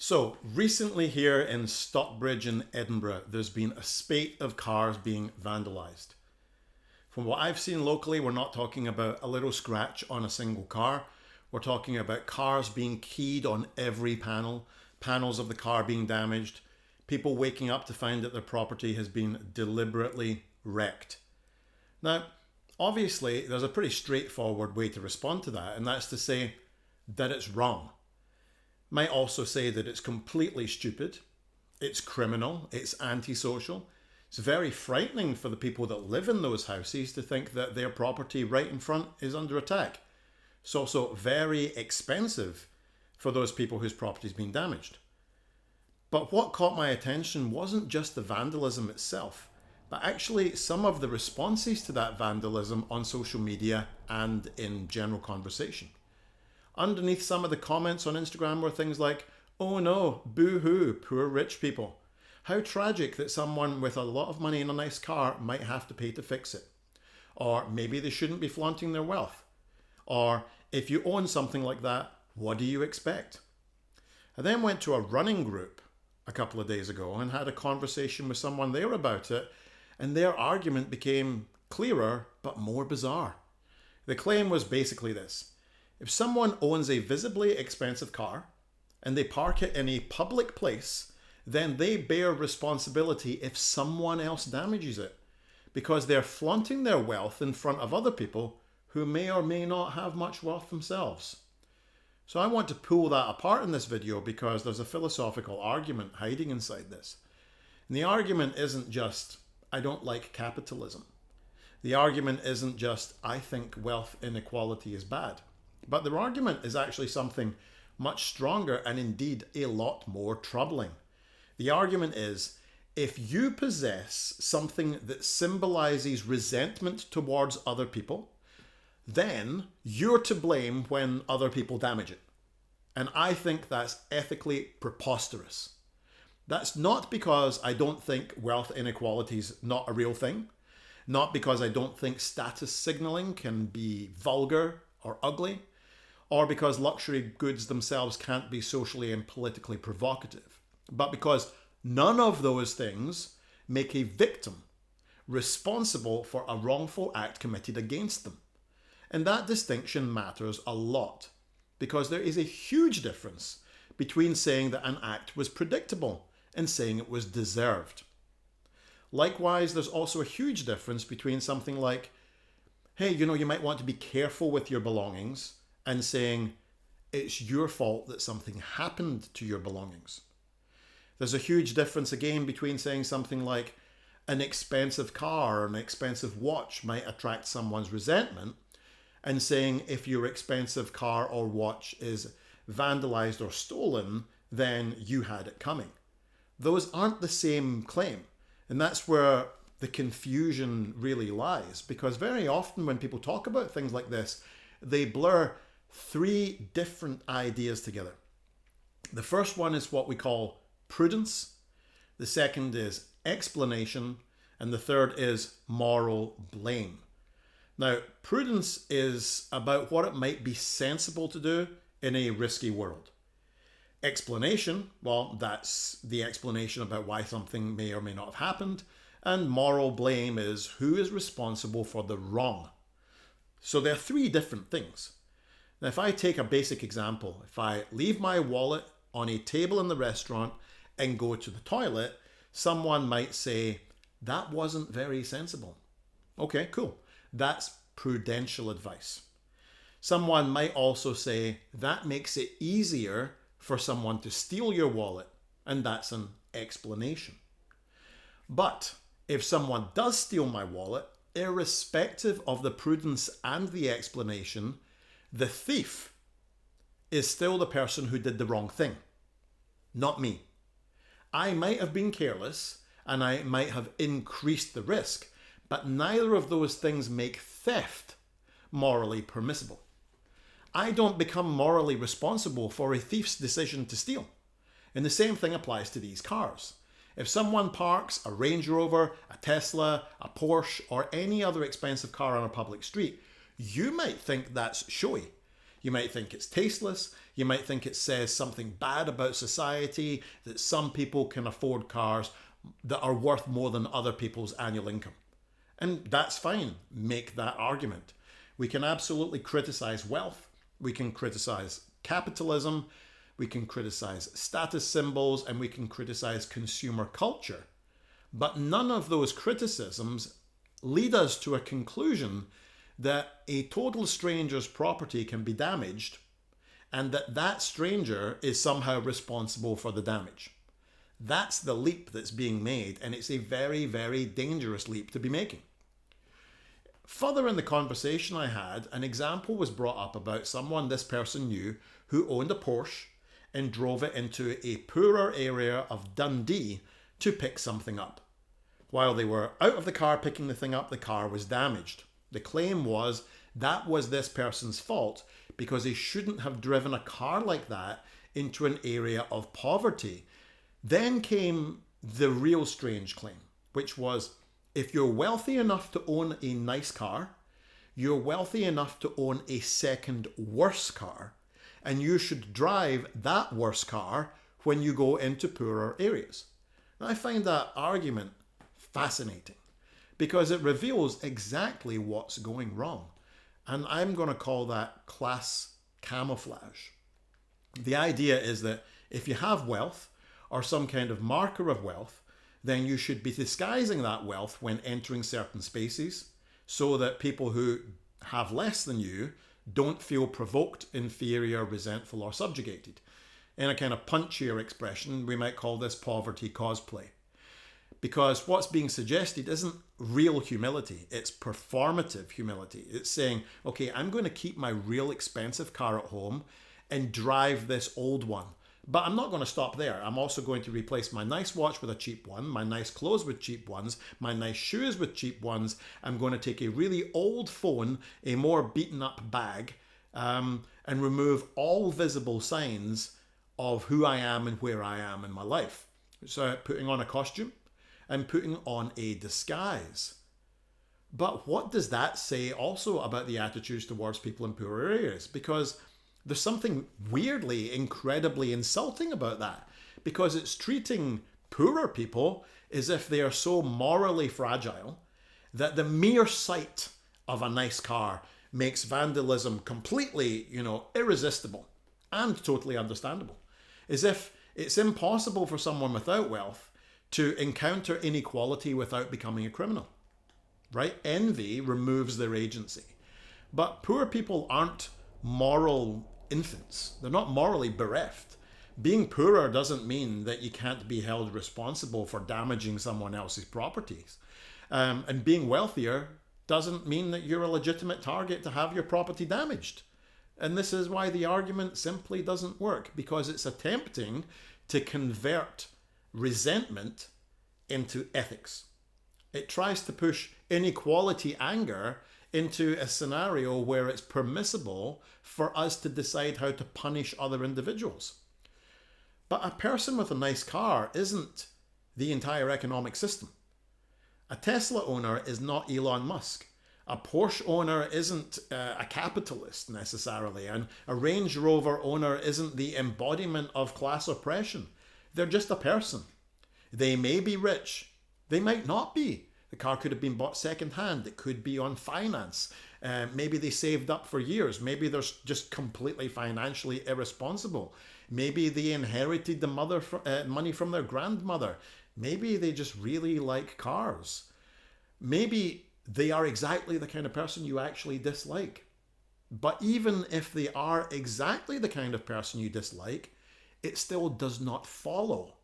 So, recently here in Stockbridge in Edinburgh, there's been a spate of cars being vandalised. From what I've seen locally, we're not talking about a little scratch on a single car. We're talking about cars being keyed on every panel, panels of the car being damaged, people waking up to find that their property has been deliberately wrecked. Now, obviously, there's a pretty straightforward way to respond to that, and that's to say that it's wrong. Might also say that it's completely stupid, it's criminal, it's antisocial. It's very frightening for the people that live in those houses to think that their property right in front is under attack. It's also very expensive for those people whose property's been damaged. But what caught my attention wasn't just the vandalism itself, but actually some of the responses to that vandalism on social media and in general conversation. Underneath some of the comments on Instagram were things like, "Oh no, boo-hoo, poor rich people. How tragic that someone with a lot of money in a nice car might have to pay to fix it." Or maybe they shouldn't be flaunting their wealth. Or if you own something like that, what do you expect? I then went to a running group a couple of days ago and had a conversation with someone there about it, and their argument became clearer but more bizarre. The claim was basically this. If someone owns a visibly expensive car and they park it in a public place, then they bear responsibility if someone else damages it, because they're flaunting their wealth in front of other people who may or may not have much wealth themselves. So I want to pull that apart in this video because there's a philosophical argument hiding inside this. And the argument isn't just, I don't like capitalism. The argument isn't just, I think wealth inequality is bad. But the argument is actually something much stronger and indeed a lot more troubling. The argument is, if you possess something that symbolizes resentment towards other people, then you're to blame when other people damage it. And I think that's ethically preposterous. That's not because I don't think wealth inequality is not a real thing, not because I don't think status signaling can be vulgar or ugly, or because luxury goods themselves can't be socially and politically provocative, but because none of those things make a victim responsible for a wrongful act committed against them. And that distinction matters a lot, because there is a huge difference between saying that an act was predictable and saying it was deserved. Likewise, there's also a huge difference between something like, hey, you might want to be careful with your belongings, and saying it's your fault that something happened to your belongings. There's a huge difference again between saying something like an expensive car or an expensive watch might attract someone's resentment, and saying if your expensive car or watch is vandalized or stolen, then you had it coming. Those aren't the same claim. And that's where the confusion really lies, because very often when people talk about things like this, they blur three different ideas together. The first one is what we call prudence. The second is explanation. And the third is moral blame. Now, prudence is about what it might be sensible to do in a risky world. Explanation, well, that's the explanation about why something may or may not have happened. And moral blame is who is responsible for the wrong. So there are three different things. Now, if I take a basic example, if I leave my wallet on a table in the restaurant and go to the toilet, someone might say, that wasn't very sensible. Okay, cool. That's prudential advice. Someone might also say, that makes it easier for someone to steal your wallet, and that's an explanation. But if someone does steal my wallet, irrespective of the prudence and the explanation, the thief is still the person who did the wrong thing, not me. I might have been careless and I might have increased the risk, but neither of those things make theft morally permissible. I don't become morally responsible for a thief's decision to steal. And the same thing applies to these cars. If someone parks a Range Rover, a Tesla, a Porsche, or any other expensive car on a public street, you might think that's showy. You might think it's tasteless. You might think it says something bad about society, that some people can afford cars that are worth more than other people's annual income. And that's fine. Make that argument. We can absolutely criticize wealth. We can criticize capitalism. We can criticize status symbols, and we can criticize consumer culture. But none of those criticisms lead us to a conclusion that a total stranger's property can be damaged and that that stranger is somehow responsible for the damage. That's the leap that's being made, and it's a very, very dangerous leap to be making. Further in the conversation I had, an example was brought up about someone this person knew who owned a Porsche and drove it into a poorer area of Dundee to pick something up. While they were out of the car picking the thing up, the car was damaged. The claim was that was this person's fault because he shouldn't have driven a car like that into an area of poverty. Then came the real strange claim, which was if you're wealthy enough to own a nice car, you're wealthy enough to own a second worse car, and you should drive that worse car when you go into poorer areas. And I find that argument fascinating, because it reveals exactly what's going wrong. And I'm going to call that class camouflage. The idea is that if you have wealth or some kind of marker of wealth, then you should be disguising that wealth when entering certain spaces so that people who have less than you don't feel provoked, inferior, resentful, or subjugated. In a kind of punchier expression, we might call this poverty cosplay. Because what's being suggested isn't real humility, it's performative humility. It's saying, okay, I'm going to keep my real expensive car at home and drive this old one. But I'm not going to stop there. I'm also going to replace my nice watch with a cheap one, my nice clothes with cheap ones, my nice shoes with cheap ones. I'm going to take a really old phone, a more beaten up bag, and remove all visible signs of who I am and where I am in my life. So putting on a costume and putting on a disguise. But what does that say also about the attitudes towards people in poorer areas? Because there's something weirdly, incredibly insulting about that. Because it's treating poorer people as if they are so morally fragile that the mere sight of a nice car makes vandalism completely, irresistible and totally understandable. As if it's impossible for someone without wealth to encounter inequality without becoming a criminal, right? Envy removes their agency. But poor people aren't moral infants. They're not morally bereft. Being poorer doesn't mean that you can't be held responsible for damaging someone else's properties. And being wealthier doesn't mean that you're a legitimate target to have your property damaged. And this is why the argument simply doesn't work, because it's attempting to convert resentment into ethics. It tries to push inequality anger into a scenario where it's permissible for us to decide how to punish other individuals. But a person with a nice car isn't the entire economic system. A Tesla owner is not Elon Musk. A Porsche owner isn't a capitalist necessarily, and a Range Rover owner isn't the embodiment of class oppression. They're just a person. They may be rich. They might not be. The car could have been bought secondhand. It could be on finance. Maybe they saved up for years. Maybe they're just completely financially irresponsible. Maybe they inherited the money from their grandmother. Maybe they just really like cars. Maybe they are exactly the kind of person you actually dislike. But even if they are exactly the kind of person you dislike, it still does not follow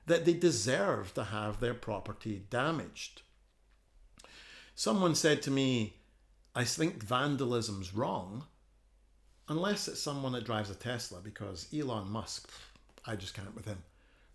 that they deserve to have their property damaged. Someone said to me, I think vandalism's wrong, unless it's someone that drives a Tesla, because Elon Musk, I just can't with him.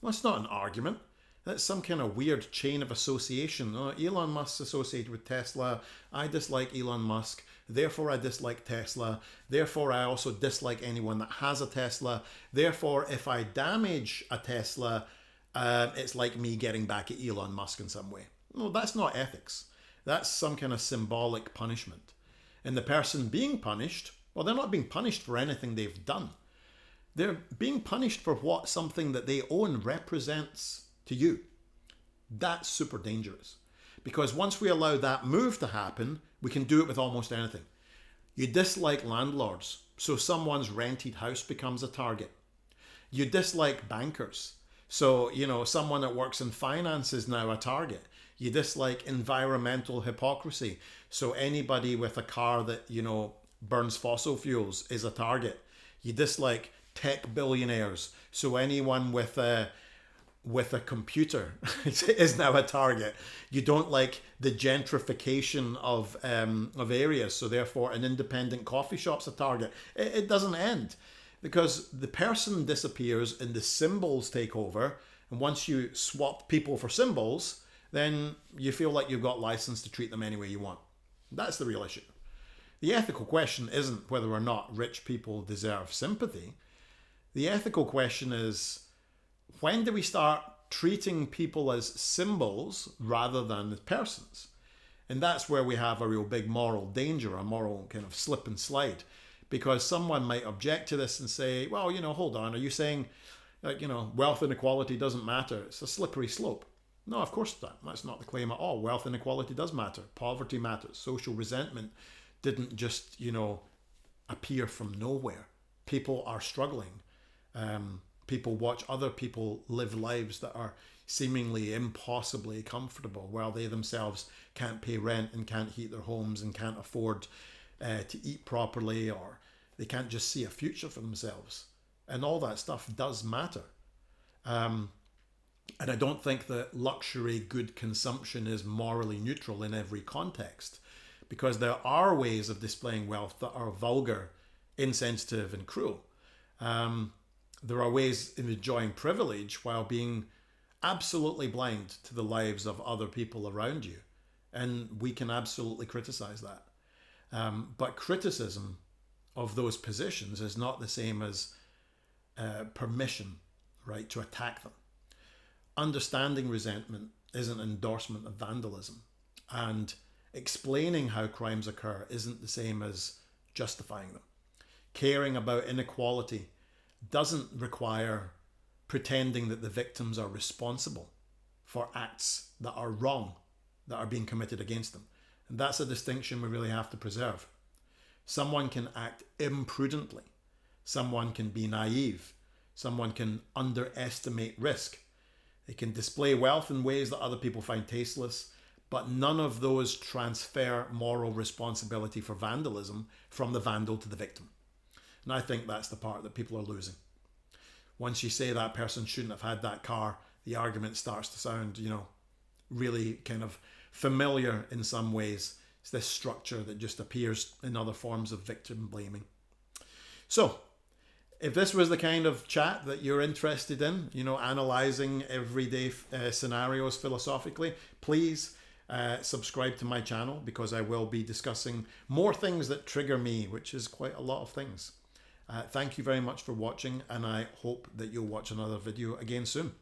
Well, it's not an argument. That's some kind of weird chain of association. Oh, Elon Musk's associated with Tesla. I dislike Elon Musk. Therefore, I dislike Tesla. Therefore, I also dislike anyone that has a Tesla. Therefore, if I damage a Tesla, it's like me getting back at Elon Musk in some way. No, that's not ethics. That's some kind of symbolic punishment. And the person being punished Well, they're not being punished for anything they've done. They're being punished for what something that they own represents to you. That's super dangerous. Because once we allow that move to happen, we can do it with almost anything. You dislike landlords, so someone's rented house becomes a target. You dislike bankers, so, someone that works in finance is now a target. You dislike environmental hypocrisy, so anybody with a car that, burns fossil fuels is a target. You dislike tech billionaires, so anyone with a computer is now a target. You don't like the gentrification of areas, so therefore an independent coffee shop's a target. It doesn't end, because the person disappears and the symbols take over, and once you swap people for symbols, then you feel like you've got license to treat them any way you want. That's the real issue. The ethical question isn't whether or not rich people deserve sympathy. The ethical question is, when do we start treating people as symbols rather than as persons? And that's where we have a real big moral danger, a moral kind of slip and slide. Because someone might object to this and say, well, hold on, are you saying that, wealth inequality doesn't matter? It's a slippery slope. No, of course not. That's not the claim at all. Wealth inequality does matter. Poverty matters. Social resentment didn't just, appear from nowhere. People are struggling. People watch other people live lives that are seemingly impossibly comfortable while they themselves can't pay rent and can't heat their homes and can't afford to eat properly, or they can't just see a future for themselves. And all that stuff does matter. And I don't think that luxury good consumption is morally neutral in every context, because there are ways of displaying wealth that are vulgar, insensitive, and cruel. There are ways of enjoying privilege while being absolutely blind to the lives of other people around you. And we can absolutely criticize that. But criticism of those positions is not the same as permission, right, to attack them. Understanding resentment is an endorsement of vandalism. And explaining how crimes occur isn't the same as justifying them. Caring about inequality doesn't require pretending that the victims are responsible for acts that are wrong, that are being committed against them. And that's a distinction we really have to preserve. Someone can act imprudently. Someone can be naive. Someone can underestimate risk. They can display wealth in ways that other people find tasteless, but none of those transfer moral responsibility for vandalism from the vandal to the victim. And I think that's the part that people are losing. Once you say that person shouldn't have had that car, the argument starts to sound, really kind of familiar in some ways. It's this structure that just appears in other forms of victim blaming. So, if this was the kind of chat that you're interested in, analyzing everyday scenarios philosophically, please subscribe to my channel, because I will be discussing more things that trigger me, which is quite a lot of things. Thank you very much for watching, and I hope that you'll watch another video again soon.